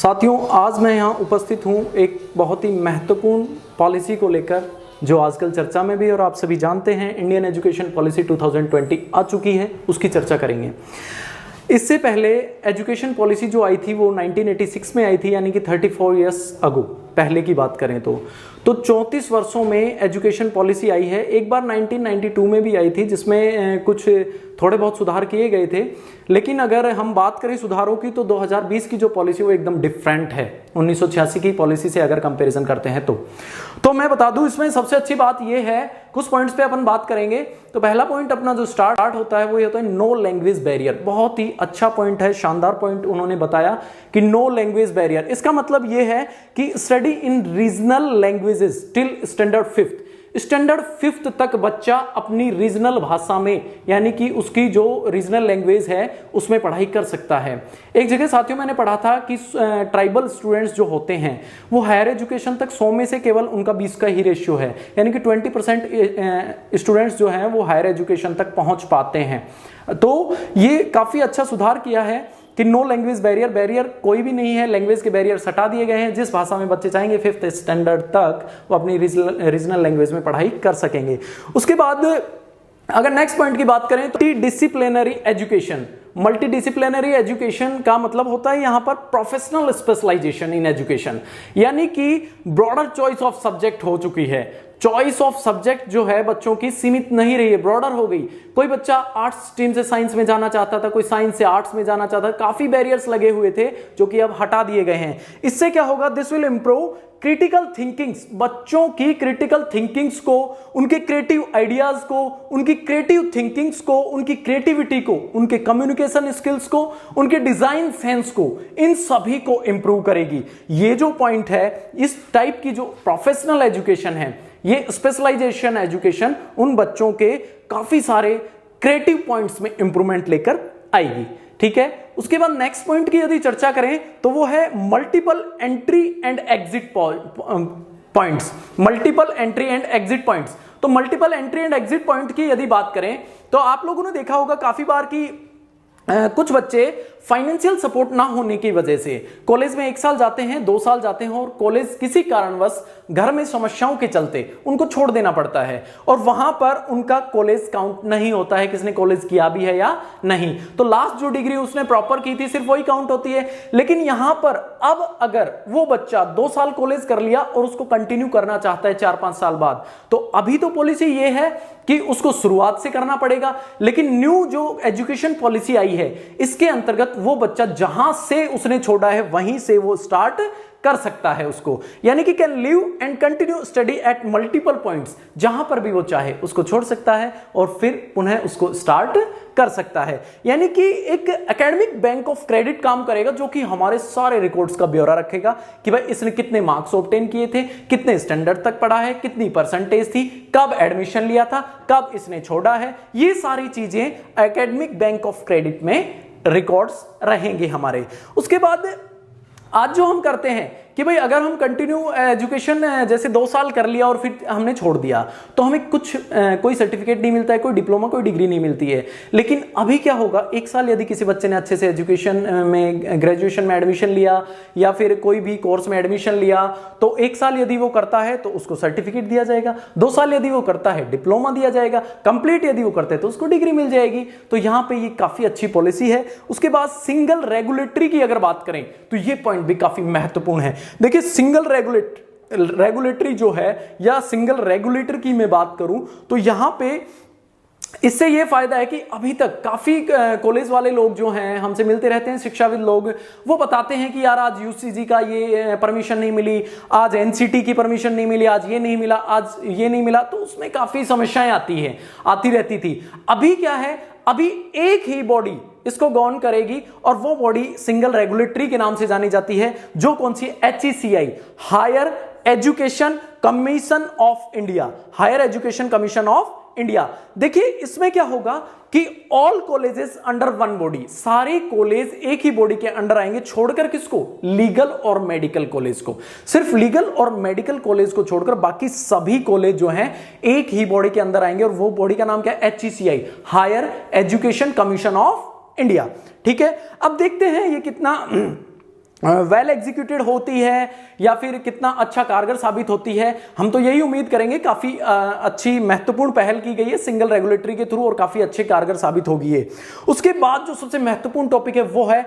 साथियों, आज मैं यहाँ उपस्थित हूँ एक बहुत ही महत्वपूर्ण पॉलिसी को लेकर जो आजकल चर्चा में भी है और आप सभी जानते हैं इंडियन एजुकेशन पॉलिसी 2020 आ चुकी है, उसकी चर्चा करेंगे। इससे पहले एजुकेशन पॉलिसी जो आई थी वो 1986 में आई थी, यानी कि 34 इयर्स अगो पहले की बात करें तो 34 वर्षों में एजुकेशन पॉलिसी आई है। एक बार 1992 में भी आई थी जिसमें कुछ थोड़े बहुत सुधार किए गए थे, लेकिन अगर हम बात करें सुधारों की तो 2020 की जो पॉलिसी वो एकदम डिफरेंट है 1986 की पॉलिसी से अगर कंपैरिजन करते हैं तो मैं बता दूं इसमें सबसे अच्छी बात ये है, कुछ पॉइंट्स पे अपन बात करेंगे। तो पहला पॉइंट अपना जो स्टार्ट होता है वो ये होता है नो लैंग्वेज बैरियर। बहुत ही अच्छा पॉइंट है, शानदार पॉइंट उन्होंने बताया कि नो लैंग्वेज बैरियर। इसका मतलब ये है कि study in regional languages till standard fifth तक बच्चा अपनी रीजनल भाषा में, यानी कि उसकी जो रीजनल लैंग्वेज है उसमें पढ़ाई कर सकता है। एक जगह साथियों मैंने पढ़ा था कि ट्राइबल स्टूडेंट्स जो होते हैं वो हायर एजुकेशन तक 100 में से केवल उनका 20 का ही रेशियो है, यानी कि 20% स्टूडेंट्स जो हैं वो हायर एजुकेशन तक पहुंच पाते हैं। तो ये काफी अच्छा सुधार किया है कि नो लैंग्वेज बैरियर कोई भी नहीं है, लैंग्वेज के बैरियर हटा दिए गए हैं। जिस भाषा में बच्चे चाहेंगे 5th स्टैंडर्ड तक वो अपनी रीजनल लैंग्वेज में पढ़ाई कर सकेंगे। उसके बाद अगर नेक्स्ट पॉइंट की बात करें तो डिसिप्लिनरी एजुकेशन। मल्टीडिसिप्लिनरी एजुकेशन का मतलब होता है यहां पर प्रोफेशनल स्पेशलाइजेशन इन एजुकेशन, यानी कि ब्रॉडर चॉइस ऑफ सब्जेक्ट हो चुकी है। चॉइस ऑफ सब्जेक्ट जो है बच्चों की सीमित नहीं रही है, ब्रॉडर हो गई। कोई बच्चा आर्ट्स स्ट्रीम से साइंस में जाना चाहता था, कोई साइंस से आर्ट्स में जाना चाहता था। काफी बैरियर्स लगे हुए थे जो कि अब हटा दिए गए हैं। इससे क्या होगा, this will improve critical thinkings. बच्चों की क्रिटिकल थिंकिंग्स को, उनके क्रिएटिव आइडियाज को, उनकी क्रिएटिव थिंकिंग्स को, उनकी क्रिएटिविटी को, उनके कम्युनिकेशन स्किल्स को, उनके डिजाइन सेंस को, इन सभी को इंप्रूव करेगी। ये जो पॉइंट है, इस टाइप की जो प्रोफेशनल एजुकेशन है, ये स्पेशलाइजेशन एजुकेशन उन बच्चों के काफी सारे क्रिएटिव पॉइंट्स में इंप्रूवमेंट लेकर आएगी। ठीक है, उसके बाद नेक्स्ट पॉइंट की यदि चर्चा करें तो वो है multiple entry and exit points. Multiple entry and exit points. तो multiple entry and exit point की यदि बात करें तो आप लोगों ने देखा होगा काफी बार कि कुछ बच्चे फाइनेंशियल सपोर्ट ना होने की वजह से कॉलेज में 1 साल जाते हैं, 2 साल जाते हैं और कॉलेज किसी कारणवश घर में समस्याओं के चलते उनको छोड़ देना पड़ता है और वहां पर उनका कॉलेज काउंट नहीं होता है, किसने कॉलेज किया भी है या नहीं। तो लास्ट जो डिग्री उसने प्रॉपर की थी सिर्फ वही काउंट होती है। लेकिन यहां पर अब अगर वो बच्चा 2 साल कॉलेज कर लिया और उसको कंटिन्यू करना चाहता है 4-5 साल बाद, तो अभी तो पॉलिसी ये है कि उसको शुरुआत से करना पड़ेगा। लेकिन न्यू जो एजुकेशन पॉलिसी आई है इसके अंतर्गत वो बच्चा जहां से उसने छोड़ा है वहीं से वो स्टार्ट कर सकता है उसको, यानी कि can live and continue study at multiple points. जहां पर भी वो चाहे उसको छोड़ सकता है और फिर पुनः उसको स्टार्ट कर सकता है। यानी कि एक एकेडमिक बैंक ऑफ क्रेडिट काम करेगा जो कि हमारे सारे रिकॉर्ड्स का ब्यौरा रखेगा कि भाई इसने कितने मार्क्स ऑब्टेन किए थे, कितने स्टैंडर्ड तक पढ़ा है, कितनी परसेंटेज थी, कब एडमिशन लिया था, कब इसने छोड़ा है। ये सारी चीजें एकेडमिक बैंक ऑफ क्रेडिट में रिकॉर्ड्स रहेंगे हमारे। उसके बाद आज जो हम करते हैं कि भाई अगर हम कंटिन्यू एजुकेशन जैसे 2 साल कर लिया और फिर हमने छोड़ दिया तो हमें कोई सर्टिफिकेट नहीं मिलता है, कोई डिप्लोमा, कोई डिग्री नहीं मिलती है। लेकिन अभी क्या होगा, 1 साल यदि किसी बच्चे ने अच्छे से एजुकेशन में ग्रेजुएशन में एडमिशन लिया या फिर कोई भी कोर्स में एडमिशन लिया तो 1 साल यदि वो करता है तो उसको सर्टिफिकेट दिया जाएगा, 2 साल यदि वो करता है डिप्लोमा दिया जाएगा, कंप्लीट यदि वो करते हैं तो उसको डिग्री मिल जाएगी। तो यहां पर ये काफी अच्छी पॉलिसी है। उसके बाद सिंगल रेगुलेटरी की अगर बात करें तो ये पॉइंट भी काफी महत्वपूर्ण है। देखिए सिंगल रेगुलेटरी जो है या सिंगल रेगुलेटर की मैं बात करूं तो यहां पे इससे यह फायदा है कि अभी तक काफी कॉलेज वाले लोग जो हैं हमसे मिलते रहते हैं, शिक्षाविद लोग, वो बताते हैं कि यार आज यूजीसी का ये परमिशन नहीं मिली, आज एनसीटी की परमिशन नहीं मिली, आज ये नहीं मिला, आज ये नहीं मिला। तो उसमें काफी समस्याएं आती रहती थी। अभी क्या है, अभी एक ही बॉडी इसको गवर्न करेगी और वो बॉडी सिंगल रेगुलेटरी के नाम से जानी जाती है, जो कौन सी, HECI, higher education commission of India, higher education commission of India. देखिए इसमें क्या होगा कि all colleges under one body, सारे कॉलेज एक ही बॉडी के अंडर आएंगे, छोड़कर किसको, लीगल और मेडिकल कॉलेज को। सिर्फ लीगल और मेडिकल कॉलेज को छोड़कर बाकी सभी कॉलेज जो हैं एक ही बॉडी के अंदर आएंगे और वो बॉडी का नाम क्या है, HECI, higher education commission of India. ठीक है, अब देखते हैं ये कितना वेल एग्जीक्यूटेड होती है या फिर कितना अच्छा कारगर साबित होती है, हम तो यही उम्मीद करेंगे काफी अच्छी महत्वपूर्ण पहल की गई है सिंगल रेगुलेटरी के थ्रू और काफी अच्छे कारगर साबित होगी है। उसके बाद जो सबसे महत्वपूर्ण टॉपिक है वो है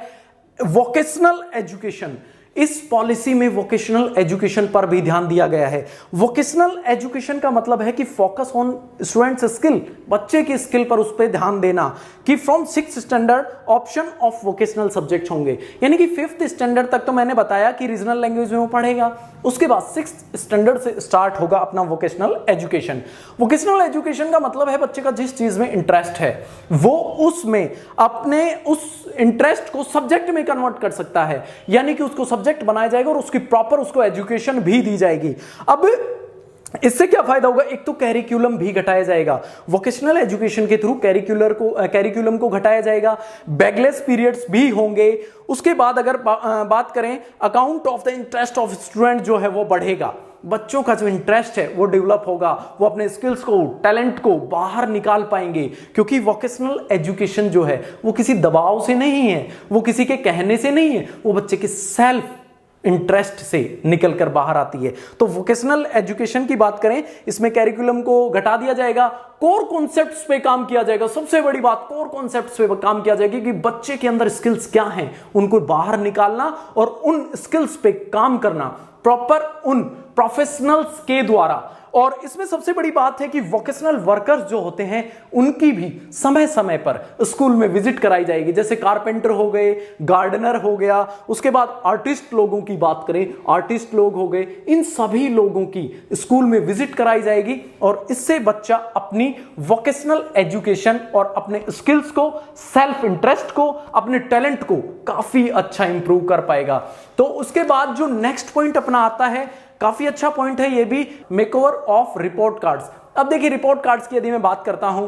वोकेशनल एजुकेशन। इस पॉलिसी में वोकेशनल एजुकेशन पर भी ध्यान दिया गया है। वोकेशनल एजुकेशन का मतलब है कि फोकस ऑन स्टूडेंट्स स्किल, बच्चे की स्किल पर उस पर ध्यान देना कि from 6th standard option of vocational subject होंगे, यानी कि 5th स्टैंडर्ड तक तो मैंने बताया कि रीजनल लैंग्वेज में वो पढ़ेगा, उसके बाद 6th स्टैंडर्ड से स्टार्ट होगा अपना वोकेशनल एजुकेशन। वोकेशनल एजुकेशन का मतलब है बच्चे का जिस चीज में इंटरेस्ट है वो उसमें अपने उस इंटरेस्ट को सब्जेक्ट में कन्वर्ट कर सकता है, यानी कि उसको सब्जेक्ट बनाया जाएगा और उसकी प्रॉपर उसको एजुकेशन भी दी जाएगी। अब इससे क्या फायदा होगा, एक तो कैरिकुलम भी घटाया जाएगा, वोकेशनल एजुकेशन के थ्रू कैरिकुलम को घटाया जाएगा, बैकलेस पीरियड्स भी होंगे। उसके बाद अगर बात करें account of the interest of student जो है वो बढ़ेगा, बच्चों का जो इंटरेस्ट है वो डेवलप होगा, वो अपने स्किल्स को टैलेंट को बाहर निकाल पाएंगे, क्योंकि वोकेशनल एजुकेशन जो है वो किसी दबाव से नहीं है, वो किसी के कहने से नहीं है, वो बच्चे के सेल्फ इंटरेस्ट से निकलकर बाहर आती है। तो वोकेशनल एजुकेशन की बात करें, इसमें कैरिकुलम को घटा दिया जाएगा, कोर कॉन्सेप्ट्स पे काम किया जाएगा। सबसे बड़ी बात, कोर कॉन्सेप्ट्स पे काम किया जाएगा कि बच्चे के अंदर स्किल्स क्या हैं उनको बाहर निकालना और उन स्किल्स पे काम करना प्रॉपर उन प्रोफेशनल्स के द्वारा। और इसमें सबसे बड़ी बात है कि वोकेशनल वर्कर्स जो होते हैं उनकी भी समय समय पर स्कूल में विजिट कराई जाएगी, जैसे कारपेंटर हो गए, गार्डनर हो गया, उसके बाद आर्टिस्ट लोगों की बात करें, आर्टिस्ट लोग हो गए, इन सभी लोगों की स्कूल में विजिट कराई जाएगी और इससे बच्चा अपनी वोकेशनल एजुकेशन और अपने स्किल्स को, सेल्फ इंटरेस्ट को, अपने टैलेंट को काफी अच्छा इंप्रूव कर पाएगा। तो उसके बाद जो नेक्स्ट पॉइंट अपना आता है, काफी अच्छा पॉइंट है ये भी, मेकओवर ऑफ रिपोर्ट कार्ड्स। अब देखिए रिपोर्ट कार्ड्स की यदि मैं बात करता हूं,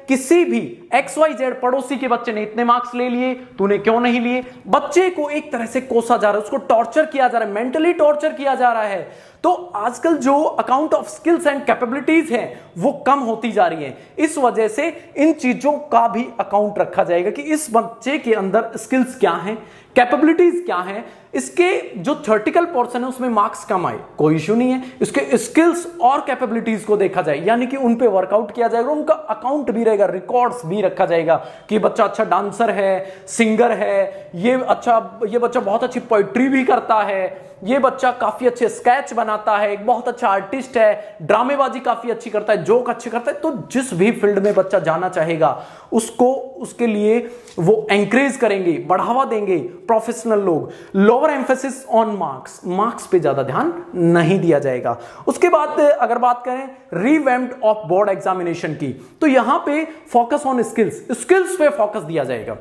किसी भी XYZ पड़ोसी के बच्चे ने इतने मार्क्स ले लिए, तूने क्यों नहीं लिए, बच्चे को एक तरह से कोसा जा रहा है, उसको टॉर्चर किया जा रहा है, मेंटली टॉर्चर किया जा रहा है। तो आजकल जो account of skills and capabilities हैं वो कम होती जा रही हैं, इस वजह से इन चीजों का भी अकाउंट रखा जाएगा कि इस बच्चे के अंदर स्किल्स क्या हैं, कैपेबिलिटीज क्या हैं। इसके जो थ्योरेटिकल पोर्शन है उसमें मार्क्स कम आए, कोई इश्यू नहीं है, इसके स्किल्स और कैपेबिलिटीज को देखा जाए, यानी कि उन पे वर्कआउट किया जाएगा, उनका अकाउंट भी रहेगा, रिकॉर्ड्स भी रखा जाएगा कि बच्चा अच्छा डांसर है, सिंगर है, ये बच्चा बहुत अच्छी पोइट्री भी करता है, ये बच्चा काफी अच्छे स्केच बनाता है, एक बहुत अच्छा आर्टिस्ट है, ड्रामेबाजी काफी अच्छी करता है, जोक अच्छे करता है। तो जिस भी फील्ड में बच्चा जाना चाहेगा उसको, उसके लिए वो एंकरेज करेंगे, बढ़ावा देंगे प्रोफेशनल लोग। लोअर एम्फेसिस ऑन मार्क्स पे ज्यादा ध्यान नहीं दिया जाएगा। उसके बाद अगर बात करें रिवैम्प्ड ऑफ बोर्ड एग्जामिनेशन की, तो यहां पे फोकस ऑन स्किल्स पे फोकस दिया जाएगा।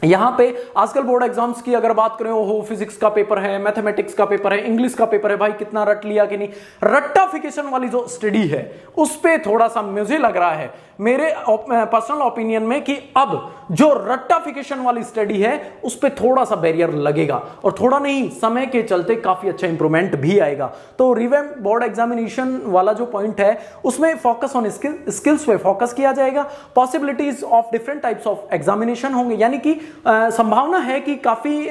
यहां पे आजकल बोर्ड एग्जाम्स की अगर बात करें, वो फिजिक्स का पेपर है, मैथमेटिक्स का पेपर है, इंग्लिश का पेपर है, भाई कितना रट लिया कि नहीं, रट्टाफिकेशन वाली जो स्टडी है उस पे थोड़ा सा मुझे लग रहा है, मेरे पर्सनल ओपिनियन में, कि अब जो रट्टाफिकेशन वाली स्टडी है उस पे थोड़ा सा बैरियर लगेगा और थोड़ा नहीं, समय के चलते काफी अच्छा इंप्रूवमेंट भी आएगा। तो रिवैम्प्ड बोर्ड एग्जामिनेशन वाला जो पॉइंट है उसमें फोकस ऑन स्किल्स पे फोकस किया जाएगा। Possibilities of different types of examination होंगे, यानी कि संभावना है कि काफी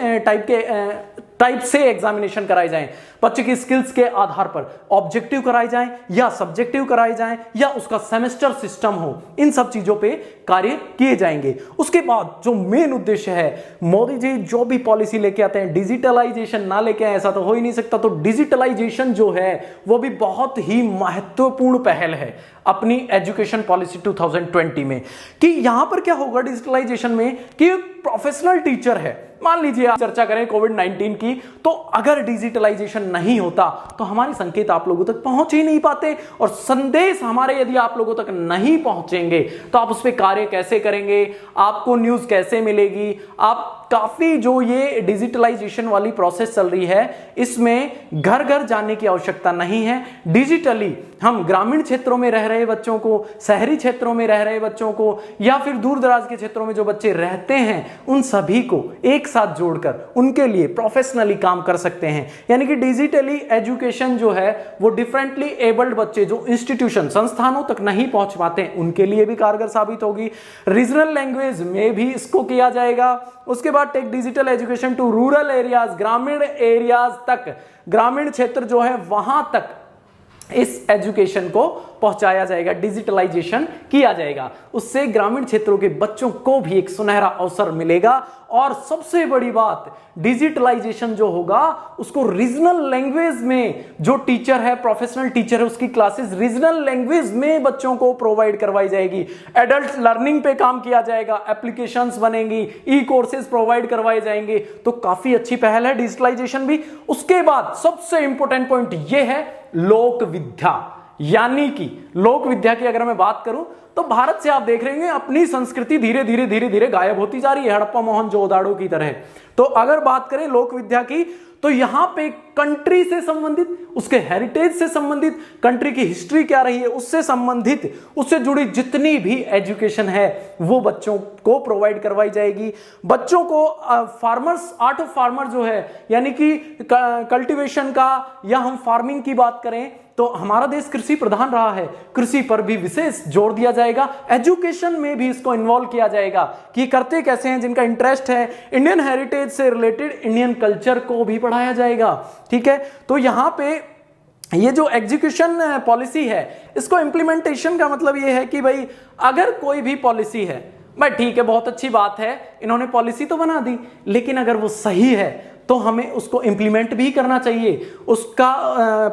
टाइप से एग्जामिनेशन कराए जाएं, बच्चे की स्किल्स के आधार पर ऑब्जेक्टिव कराए जाएं या सब्जेक्टिव कराए जाएं या उसका सेमेस्टर सिस्टम हो, इन सब चीजों पे कार्य किए जाएंगे। उसके बाद जो मेन उद्देश्य है, मोदी जी जो भी पॉलिसी लेके आते हैं, डिजिटलाइजेशन ना लेके आए ऐसा तो हो ही नहीं सकता। तो डिजिटलाइजेशन जो है वो भी बहुत ही महत्वपूर्ण पहल है अपनी एजुकेशन पॉलिसी 2020 में, कि यहां पर क्या होगा डिजिटलाइजेशन में, कि प्रोफेशनल टीचर है, मान लीजिए आप चर्चा करें कोविड-19 की, तो अगर डिजिटलाइजेशन नहीं होता तो हमारे संकेत आप लोगों तक पहुंच ही नहीं पाते, और संदेश हमारे यदि आप लोगों तक नहीं पहुंचेंगे तो आप उस पर कार्य कैसे करेंगे, आपको न्यूज कैसे मिलेगी। आप काफी जो ये डिजिटलाइजेशन वाली प्रोसेस चल रही है इसमें घर घर जाने की आवश्यकता नहीं है। डिजिटली हम ग्रामीण क्षेत्रों में रह रहे बच्चों को, शहरी क्षेत्रों में रह रहे बच्चों को, या फिर दूर दराज के क्षेत्रों में जो बच्चे रहते हैं उन सभी को एक साथ जोड़कर उनके लिए प्रोफेशनली काम कर सकते हैं। यानी कि डिजिटली एजुकेशन जो है वो डिफरेंटली एबल्ड बच्चे जो इंस्टीट्यूशन संस्थानों तक नहीं पहुंच पाते उनके लिए भी कारगर साबित होगी। रीजनल लैंग्वेज में भी इसको किया जाएगा। उसके बाद बाद take digital education to rural areas, ग्रामीण एरियाज तक, ग्रामीण क्षेत्र जो है वहां तक इस एजुकेशन को पहुंचाया जाएगा, डिजिटलाइजेशन किया जाएगा। उससे ग्रामीण क्षेत्रों के बच्चों को भी एक सुनहरा अवसर मिलेगा। और सबसे बड़ी बात, डिजिटलाइजेशन जो होगा उसको रीजनल लैंग्वेज में, जो टीचर है, प्रोफेशनल टीचर है, उसकी क्लासेस रीजनल लैंग्वेज में बच्चों को प्रोवाइड करवाई जाएगी। एडल्ट लर्निंग पे काम किया जाएगा, एप्लीकेशंस बनेंगी, ई कोर्सेज प्रोवाइड करवाए जाएंगे। तो काफी अच्छी पहल है डिजिटलाइजेशन भी। उसके बाद सबसे इंपॉर्टेंट पॉइंट यह है लोक विद्या, यानी कि लोक विद्या की अगर मैं बात करूं तो भारत से आप देख रहे हैं अपनी संस्कृति धीरे धीरे गायब होती जा रही है, हड़प्पा मोहनजोदड़ो की तरह। तो अगर बात करें लोक विद्या की तो यहां पे कंट्री से संबंधित, उसके हेरिटेज से संबंधित, कंट्री की हिस्ट्री क्या रही है उससे संबंधित, उससे जुड़ी जितनी भी एजुकेशन है वो बच्चों को प्रोवाइड करवाई जाएगी। बच्चों को फार्मर्स, आर्ट ऑफ फार्मर जो है, यानी कि कल्टीवेशन का, या हम फार्मिंग की बात करें तो हमारा देश कृषि प्रधान रहा है, कृषि पर भी विशेष जोर दिया जाएगा। एजुकेशन में भी इसको इन्वॉल्व किया जाएगा कि करते कैसे हैं, जिनका इंटरेस्ट है इंडियन हेरिटेज से रिलेटेड, इंडियन कल्चर को भी पढ़ाया जाएगा। ठीक है, तो यहां पे ये जो एजुकेशन पॉलिसी है, इसको इंप्लीमेंटेशन का मतलब ये है कि भाई अगर कोई भी पॉलिसी है, भाई ठीक है, बहुत अच्छी बात है, इन्होंने पॉलिसी तो बना दी, लेकिन अगर वो सही है तो हमें उसको इंप्लीमेंट भी करना चाहिए, उसका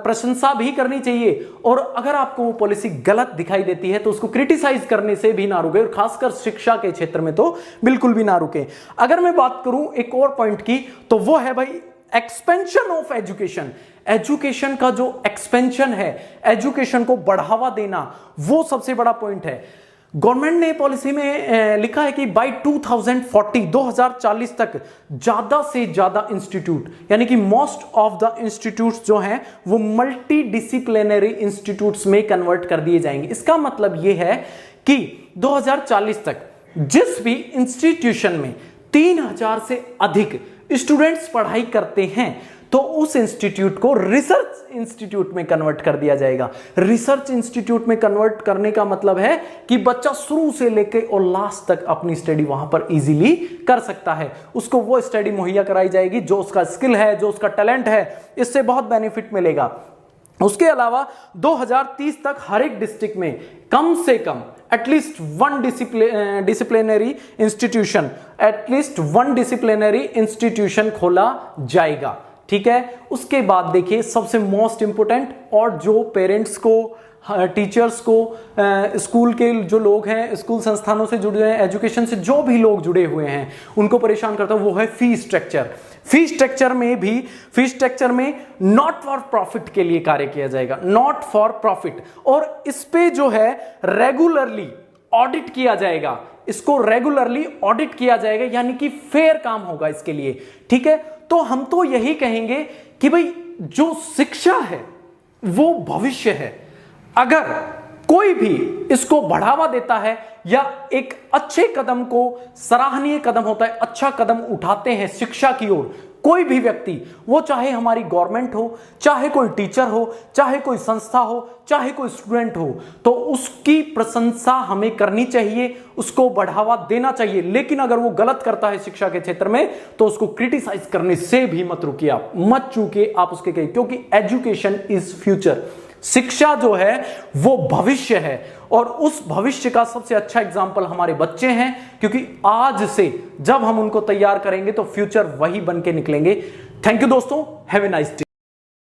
प्रशंसा भी करनी चाहिए। और अगर आपको वो पॉलिसी गलत दिखाई देती है तो उसको क्रिटिसाइज करने से भी ना रुके, और खासकर शिक्षा के क्षेत्र में तो बिल्कुल भी ना रुके। अगर मैं बात करूं एक और पॉइंट की, तो वो है भाई एक्सपेंशन ऑफ एजुकेशन। एजुकेशन का जो एक्सपेंशन है, एजुकेशन को बढ़ावा देना, वो सबसे बड़ा पॉइंट है। गवर्नमेंट ने पॉलिसी में लिखा है कि बाय 2040 तक ज्यादा से ज्यादा इंस्टीट्यूट, यानी कि मोस्ट ऑफ द इंस्टीट्यूट्स जो हैं वो मल्टी डिसिप्लिनरी इंस्टीट्यूट्स में कन्वर्ट कर दिए जाएंगे। इसका मतलब यह है कि 2040 तक जिस भी इंस्टीट्यूशन में 3000 से अधिक स्टूडेंट्स पढ़ाई करते हैं तो उस इंस्टीट्यूट को रिसर्च इंस्टीट्यूट में कन्वर्ट कर दिया जाएगा। रिसर्च इंस्टीट्यूट में कन्वर्ट करने का मतलब है कि बच्चा शुरू से लेकर और लास्ट तक अपनी स्टडी वहां पर इजीली कर सकता है, उसको वो स्टडी मुहैया कराई जाएगी जो उसका स्किल है, जो उसका टैलेंट है, इससे बहुत बेनिफिट मिलेगा। उसके अलावा 2030 तक हर एक डिस्ट्रिक्ट में कम से कम एटलीस्ट वन डिसिप्लिनरी इंस्टीट्यूशन खोला जाएगा। ठीक है, उसके बाद देखिए सबसे मोस्ट इंपोर्टेंट, और जो पेरेंट्स को, टीचर्स को, स्कूल के जो लोग हैं, स्कूल संस्थानों से जुड़े हैं, एजुकेशन से जो भी लोग जुड़े हुए हैं, उनको परेशान करता है वो है फी स्ट्रक्चर। फी स्ट्रक्चर में नॉट फॉर प्रॉफिट के लिए कार्य किया जाएगा, नॉट फॉर प्रॉफिट। और इस पे जो है रेगुलरली ऑडिट किया जाएगा, इसको रेगुलरली ऑडिट किया जाएगा, यानी कि फेयर काम होगा इसके लिए। ठीक है, तो हम तो यही कहेंगे कि भाई जो शिक्षा है वो भविष्य है। अगर कोई भी इसको बढ़ावा देता है या एक अच्छे कदम को, सराहनीय कदम होता है, अच्छा कदम उठाते हैं शिक्षा की ओर कोई भी व्यक्ति, वो चाहे हमारी गवर्नमेंट हो, चाहे कोई टीचर हो, चाहे कोई संस्था हो, चाहे कोई स्टूडेंट हो, तो उसकी प्रशंसा हमें करनी चाहिए, उसको बढ़ावा देना चाहिए। लेकिन अगर वो गलत करता है शिक्षा के क्षेत्र में तो उसको क्रिटिसाइज करने से भी मत रुकिए, आप मत चूके, आप उसके कहिए, क्योंकि एजुकेशन इज फ्यूचर। शिक्षा जो है वो भविष्य है, और उस भविष्य का सबसे अच्छा एग्जाम्पल हमारे बच्चे हैं, क्योंकि आज से जब हम उनको तैयार करेंगे तो फ्यूचर वही बन के निकलेंगे। थैंक यू दोस्तों, हैव ए नाइस डे।